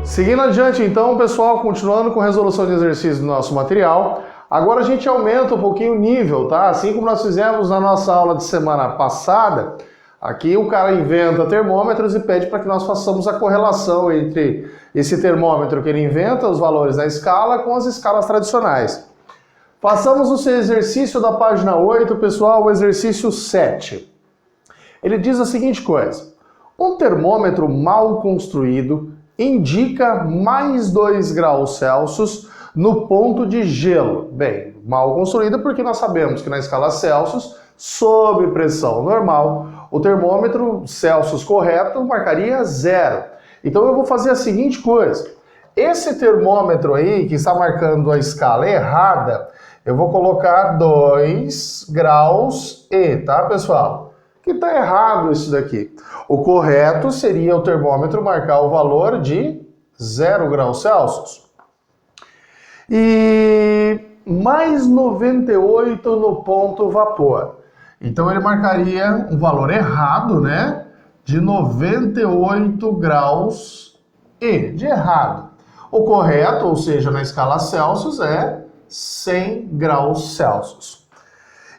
Seguindo adiante então, pessoal, continuando com a resolução de exercícios do nosso material, agora a gente aumenta um pouquinho o nível, tá? Assim como nós fizemos na nossa aula de semana passada, aqui o cara inventa termômetros e pede para que nós façamos a correlação entre esse termômetro que ele inventa, os valores da escala, com as escalas tradicionais. Façamos o seu exercício da página 8, pessoal, o exercício 7. Ele diz a seguinte coisa: um termômetro mal construído indica mais 2 graus Celsius no ponto de gelo. Bem, mal construído porque nós sabemos que na escala Celsius, sob pressão normal, o termômetro Celsius correto marcaria 0. Então eu vou fazer a seguinte coisa: esse termômetro aí que está marcando a escala errada, eu vou colocar 2 graus E, tá, pessoal? Que tá errado isso daqui. O correto seria o termômetro marcar o valor de 0 graus Celsius. E mais 98 no ponto vapor. Então ele marcaria um valor errado, né? De 98 graus E, de errado. O correto, ou seja, na escala Celsius, é 100 graus Celsius.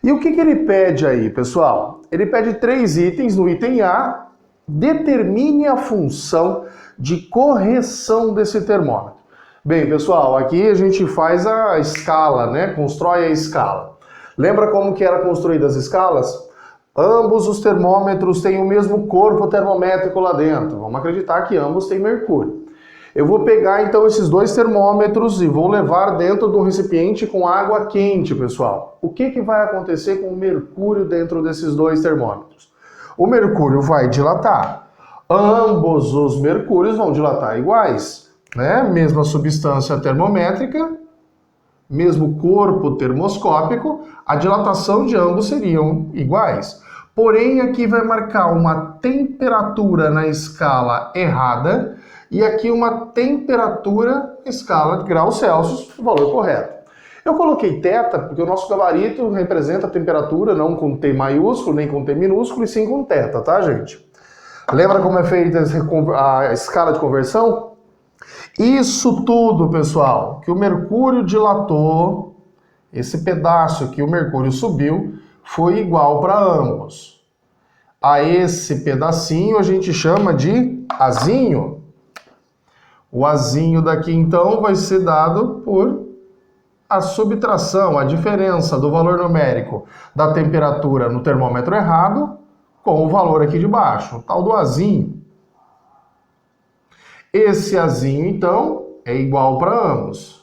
E o que ele pede aí, pessoal? Ele pede 3 itens. No item A, determine a função de correção desse termômetro. Bem, pessoal, aqui a gente faz a escala, né? Constrói a escala. Lembra como que era construída as escalas? Ambos os termômetros têm o mesmo corpo termométrico lá dentro. Vamos acreditar que ambos têm mercúrio. Eu vou pegar então esses 2 termômetros e vou levar dentro de um recipiente com água quente, pessoal. O que vai acontecer com o mercúrio dentro desses 2 termômetros? O mercúrio vai dilatar. Ambos os mercúrios vão dilatar iguais, né? Mesma substância termométrica, mesmo corpo termoscópico, a dilatação de ambos seriam iguais. Porém, aqui vai marcar uma temperatura na escala errada e aqui uma temperatura escala de graus Celsius, o valor correto. Eu coloquei θ porque o nosso gabarito representa a temperatura não com T maiúsculo, nem com T minúsculo, e sim com θ, tá, gente? Lembra como é feita a escala de conversão? Isso tudo, pessoal, que o mercúrio dilatou, esse pedaço que o mercúrio subiu, foi igual para ambos. A esse pedacinho a gente chama de azinho. O azinho daqui, então, vai ser dado por a subtração, a diferença do valor numérico da temperatura no termômetro errado com o valor aqui de baixo, o tal do azinho. Esse azinho, então, é igual para ambos.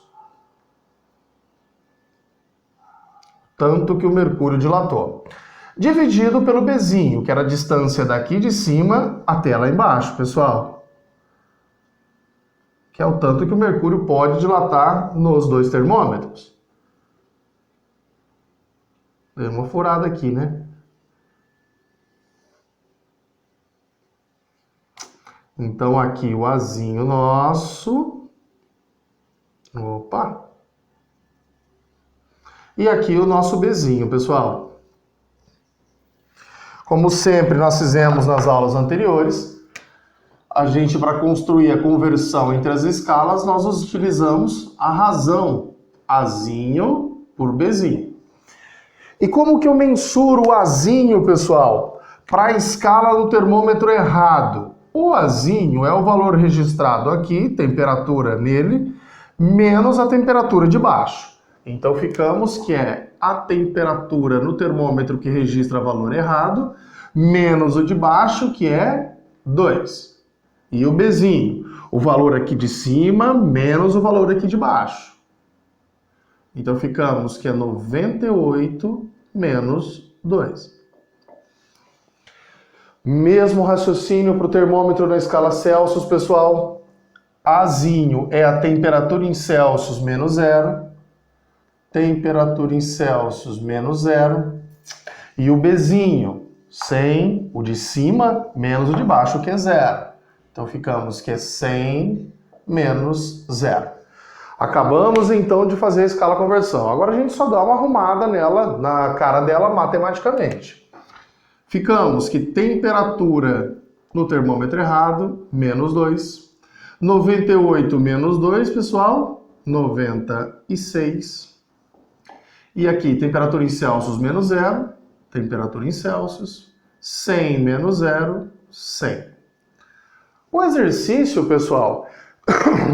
Tanto que o mercúrio dilatou. Dividido pelo Bzinho, que era a distância daqui de cima até lá embaixo, pessoal. Que é o tanto que o mercúrio pode dilatar nos 2 termômetros. Deu uma furada aqui, né? Então aqui o azinho nosso. Opa! E aqui o nosso Bzinho, pessoal. Como sempre nós fizemos nas aulas anteriores, a gente, para construir a conversão entre as escalas, nós utilizamos a razão azinho por Bzinho. E como que eu mensuro o azinho, pessoal? Para a escala do termômetro errado. O azinho é o valor registrado aqui, temperatura nele, menos a temperatura de baixo. Então ficamos que é a temperatura no termômetro que registra valor errado, menos o de baixo, que é 2. E o Bzinho, o valor aqui de cima menos o valor aqui de baixo. Então ficamos que é 98 menos 2. Mesmo raciocínio para o termômetro na escala Celsius, pessoal. Azinho é a temperatura em Celsius menos 0. Temperatura em Celsius menos 0. E o Bzinho, 100, o de cima menos o de baixo, que é 0. Então ficamos que é 100 menos 0. Acabamos então de fazer a escala conversão. Agora a gente só dá uma arrumada nela, na cara dela matematicamente. Ficamos que temperatura no termômetro errado, menos 2. 98 menos 2, pessoal, 96. E aqui, temperatura em Celsius menos 0, temperatura em Celsius, 100 menos 0, 100. O exercício, pessoal,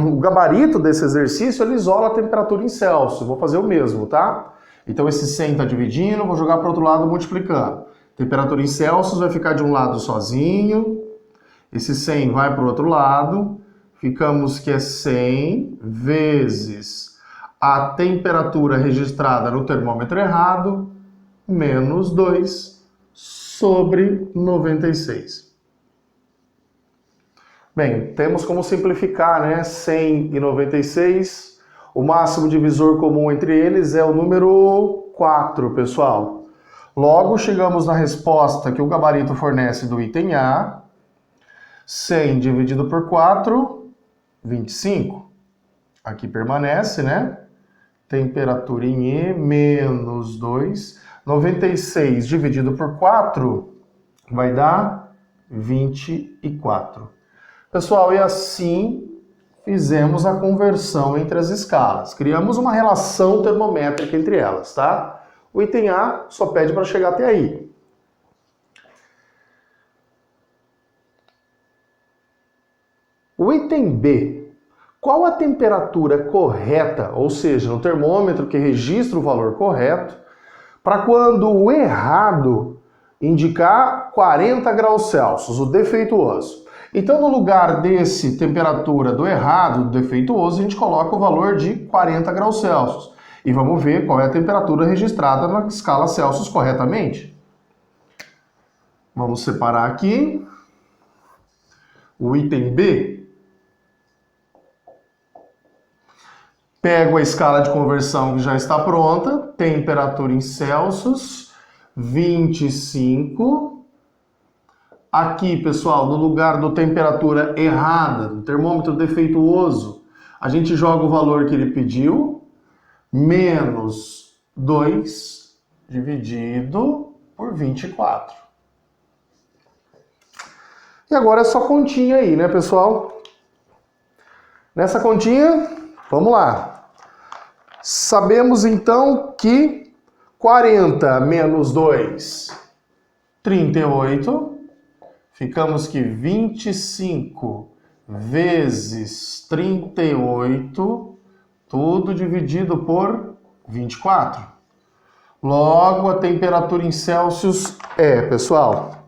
o gabarito desse exercício, ele isola a temperatura em Celsius. Vou fazer o mesmo, tá? Então esse 100 está dividindo, vou jogar para o outro lado multiplicando. Temperatura em Celsius vai ficar de um lado sozinho, esse 100 vai para o outro lado, ficamos que é 100 vezes a temperatura registrada no termômetro errado, menos 2 sobre 96. Bem, temos como simplificar, né? 100 e 96. O máximo divisor comum entre eles é o número 4, pessoal. Logo, chegamos na resposta que o gabarito fornece do item A. 100 dividido por 4, 25. Aqui permanece, né? Temperatura em E, menos 2. 96 dividido por 4 vai dar 24. Pessoal, e assim fizemos a conversão entre as escalas. Criamos uma relação termométrica entre elas, tá? O item A só pede para chegar até aí. O item B. Qual a temperatura correta, ou seja, no termômetro que registra o valor correto, para quando o errado indicar 40 graus Celsius, o defeituoso? Então, no lugar desse temperatura do errado, do defeituoso, a gente coloca o valor de 40 graus Celsius. E vamos ver qual é a temperatura registrada na escala Celsius corretamente. Vamos separar aqui o item B. Pego a escala de conversão que já está pronta. Temperatura em Celsius, 25. Aqui, pessoal, no lugar do temperatura errada, do termômetro defeituoso, a gente joga o valor que ele pediu, menos 2 dividido por 24. E agora é só continha aí, né, pessoal? Nessa continha, vamos lá. Sabemos, então, que 40 menos 2, 38. Ficamos que 25 vezes 38, tudo dividido por 24. Logo, a temperatura em Celsius pessoal,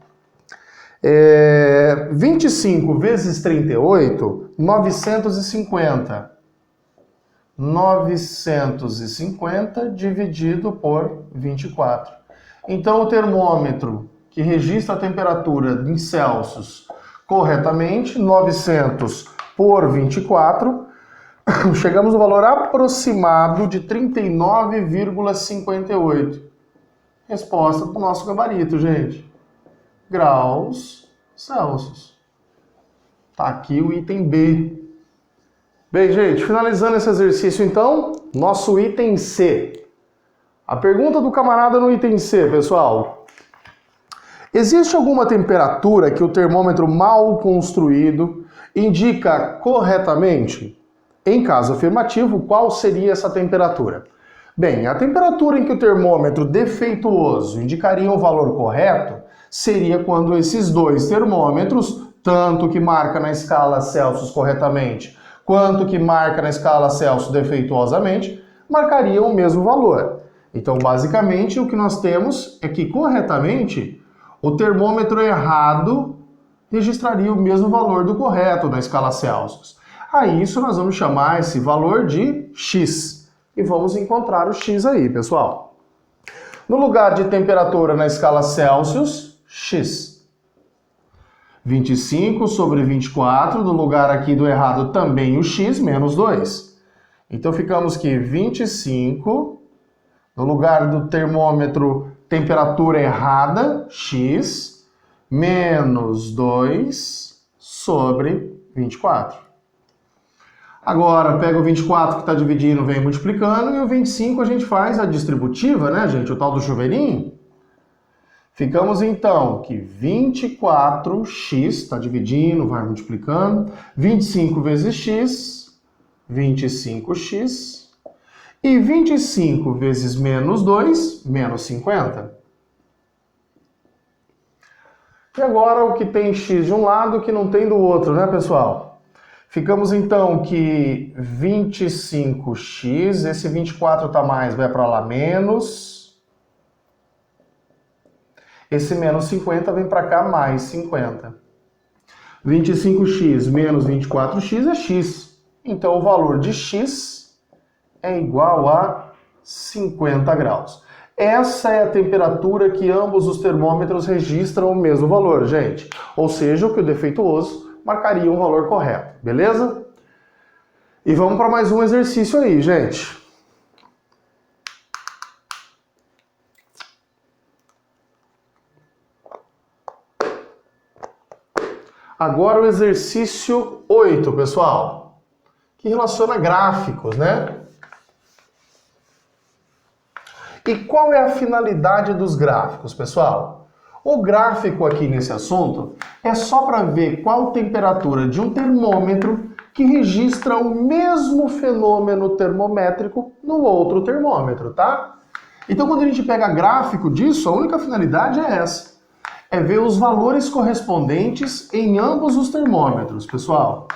25 vezes 38, 950. 950 dividido por 24. Então, o termômetro que registra a temperatura em Celsius corretamente, 900 por 24, chegamos no valor aproximado de 39,58. Resposta do nosso gabarito, gente. Graus Celsius. Tá aqui o item B. Bem, gente, finalizando esse exercício, então, nosso item C. A pergunta do camarada no item C, pessoal. Existe alguma temperatura que o termômetro mal construído indica corretamente? Em caso afirmativo, qual seria essa temperatura? Bem, a temperatura em que o termômetro defeituoso indicaria um valor correto seria quando esses dois termômetros, tanto que marca na escala Celsius corretamente, quanto que marca na escala Celsius defeituosamente, marcariam o mesmo valor. Então, basicamente, o que nós temos é que corretamente o termômetro errado registraria o mesmo valor do correto na escala Celsius. A isso nós vamos chamar esse valor de X. E vamos encontrar o X aí, pessoal. No lugar de temperatura na escala Celsius, X. 25 sobre 24, no lugar aqui do errado também o X, menos 2. Então ficamos que 25, no lugar do termômetro temperatura errada, X, menos 2 sobre 24. Agora, pega o 24 que está dividindo, vem multiplicando, e o 25 a gente faz a distributiva, né, gente? O tal do chuveirinho. Ficamos então que 24x, está dividindo, vai multiplicando, 25 vezes x, 25x, e 25 vezes menos 2, menos 50. E agora o que tem x de um lado, que não tem do outro, né, pessoal? Ficamos então que 25x, esse 24 tá mais, vai para lá menos. Esse menos 50 vem para cá mais 50. 25x menos 24x é x. Então o valor de x é igual a 50 graus. Essa é a temperatura que ambos os termômetros registram o mesmo valor, gente. Ou seja, o que o defeituoso marcaria um valor correto, beleza? E vamos para mais um exercício aí, gente. Agora o exercício 8, pessoal, que relaciona gráficos, né? E qual é a finalidade dos gráficos, pessoal? O gráfico aqui nesse assunto é só para ver qual temperatura de um termômetro que registra o mesmo fenômeno termométrico no outro termômetro, tá? Então, quando a gente pega gráfico disso, a única finalidade é essa. É ver os valores correspondentes em ambos os termômetros, pessoal.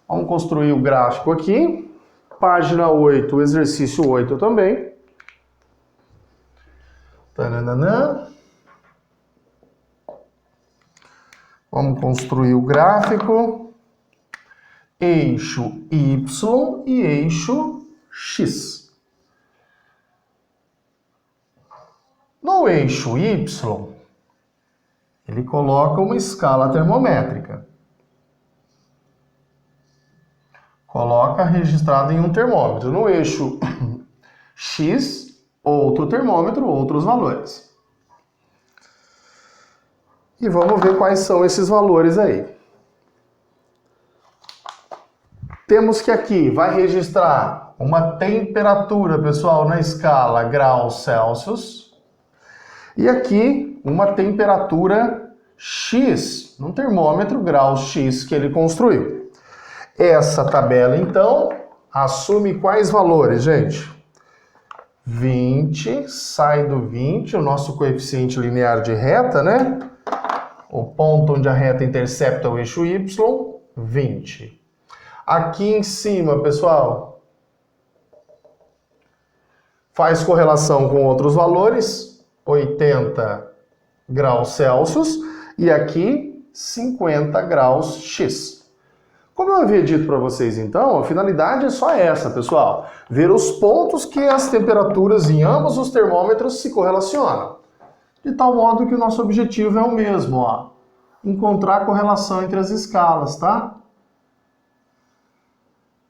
Vamos construir o gráfico aqui. Página 8, exercício 8 também. Taranana. Vamos construir o gráfico. Eixo Y e eixo X. No eixo Y, ele coloca uma escala termométrica. Coloca registrado em um termômetro. No eixo X, outro termômetro, outros valores. E vamos ver quais são esses valores aí. Temos que aqui vai registrar uma temperatura, pessoal, na escala graus Celsius. E aqui, uma temperatura X, num termômetro graus X que ele construiu. Essa tabela, então, assume quais valores, gente? 20, sai do 20, o nosso coeficiente linear de reta, né? O ponto onde a reta intercepta o eixo Y, 20. Aqui em cima, pessoal, faz correlação com outros valores. 80 graus Celsius e aqui 50 graus X. Como eu havia dito para vocês então, a finalidade é só essa, pessoal. Ver os pontos que as temperaturas em ambos os termômetros se correlacionam. De tal modo que o nosso objetivo é o mesmo, ó. Encontrar a correlação entre as escalas, tá?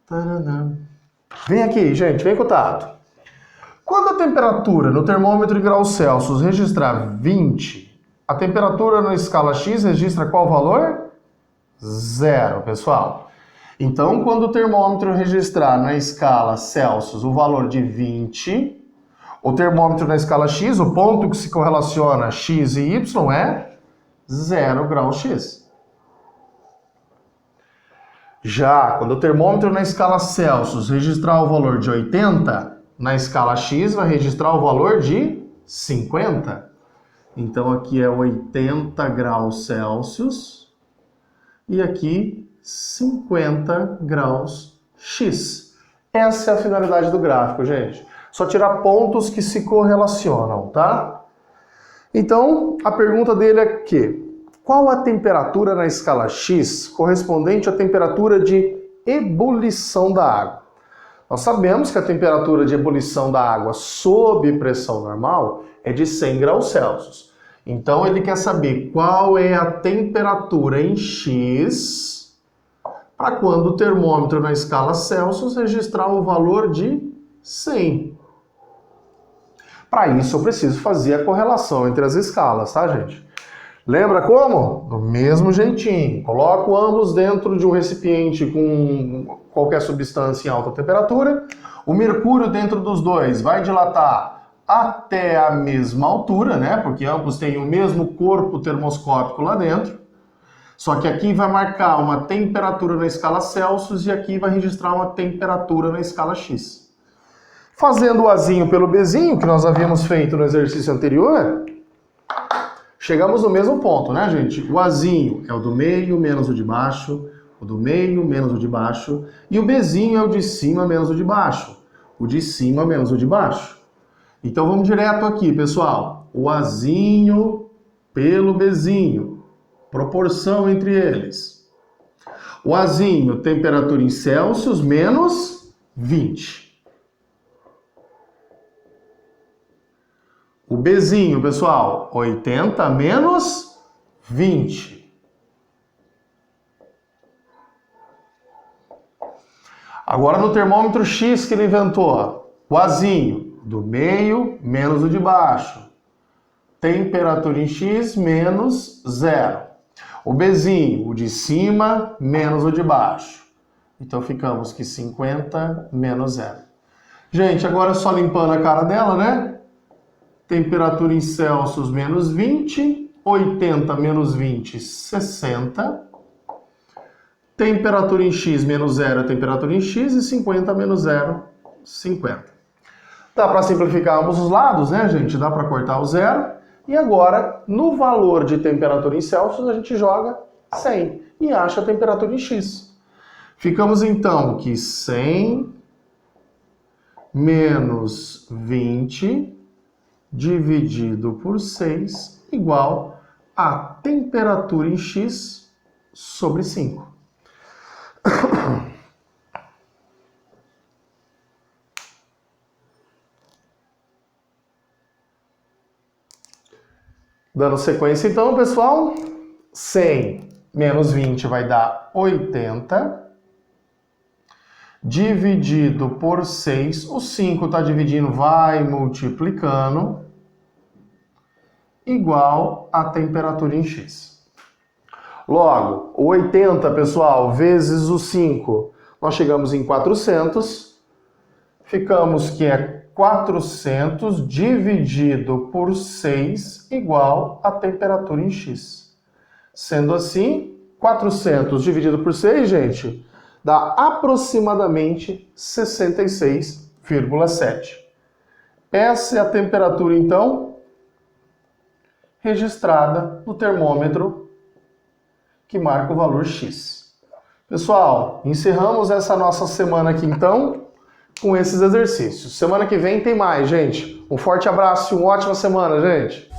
Taranã. Vem aqui, gente, vem com o tato. Quando a temperatura no termômetro em graus Celsius registrar 20, a temperatura na escala X registra qual valor? 0, pessoal. Então, quando o termômetro registrar na escala Celsius o valor de 20, o termômetro na escala X, o ponto que se correlaciona X e Y é 0 graus X. Já quando o termômetro na escala Celsius registrar o valor de 80, na escala X vai registrar o valor de 50. Então aqui é 80 graus Celsius e aqui 50 graus X. Essa é a finalidade do gráfico, gente. Só tirar pontos que se correlacionam, tá? Então, a pergunta dele é que qual a temperatura na escala X correspondente à temperatura de ebulição da água? Nós sabemos que a temperatura de ebulição da água sob pressão normal é de 100 graus Celsius. Então ele quer saber qual é a temperatura em X para quando o termômetro na escala Celsius registrar o valor de 100. Para isso eu preciso fazer a correlação entre as escalas, tá, gente? Lembra como? Do mesmo jeitinho. Coloco ambos dentro de um recipiente com qualquer substância em alta temperatura. O mercúrio dentro dos dois vai dilatar até a mesma altura, né? Porque ambos têm o mesmo corpo termoscópico lá dentro. Só que aqui vai marcar uma temperatura na escala Celsius e aqui vai registrar uma temperatura na escala X. Fazendo o Azinho pelo Bzinho, que nós havíamos feito no exercício anterior, chegamos no mesmo ponto, né, gente? O Azinho é o do meio menos o de baixo, o do meio menos o de baixo, e o Bzinho é o de cima menos o de baixo, o de cima menos o de baixo. Então vamos direto aqui, pessoal. O Azinho pelo Bzinho, proporção entre eles. O Azinho, temperatura em Celsius, menos 20. O Bzinho, pessoal, 80 menos 20. Agora no termômetro X que ele inventou, o Azinho, do meio menos o de baixo. Temperatura em X menos 0. O Bzinho, o de cima menos o de baixo. Então ficamos que 50 menos 0. Gente, agora só limpando a cara dela, né? Temperatura em Celsius menos 20, 80 menos 20, 60. Temperatura em X menos 0 é temperatura em X e 50 menos 0, 50. Dá para simplificar ambos os lados, né, gente? Dá para cortar o 0. E agora, no valor de temperatura em Celsius, a gente joga 100 e acha a temperatura em X. Ficamos então que 100 menos 20 dividido por 6 igual a temperatura em X sobre 5. Dando sequência então, pessoal, 100 menos 20 vai dar 80. Dividido por 6, o 5 está dividindo, vai multiplicando, igual a temperatura em X. Logo, o 80, pessoal, vezes o 5, nós chegamos em 400, ficamos que é 400 dividido por 6 igual a temperatura em X. Sendo assim, 400 dividido por 6, gente, dá aproximadamente 66,7. Essa é a temperatura, então, registrada no termômetro que marca o valor X. Pessoal, encerramos essa nossa semana aqui, então, com esses exercícios. Semana que vem tem mais, gente. Um forte abraço e uma ótima semana, gente!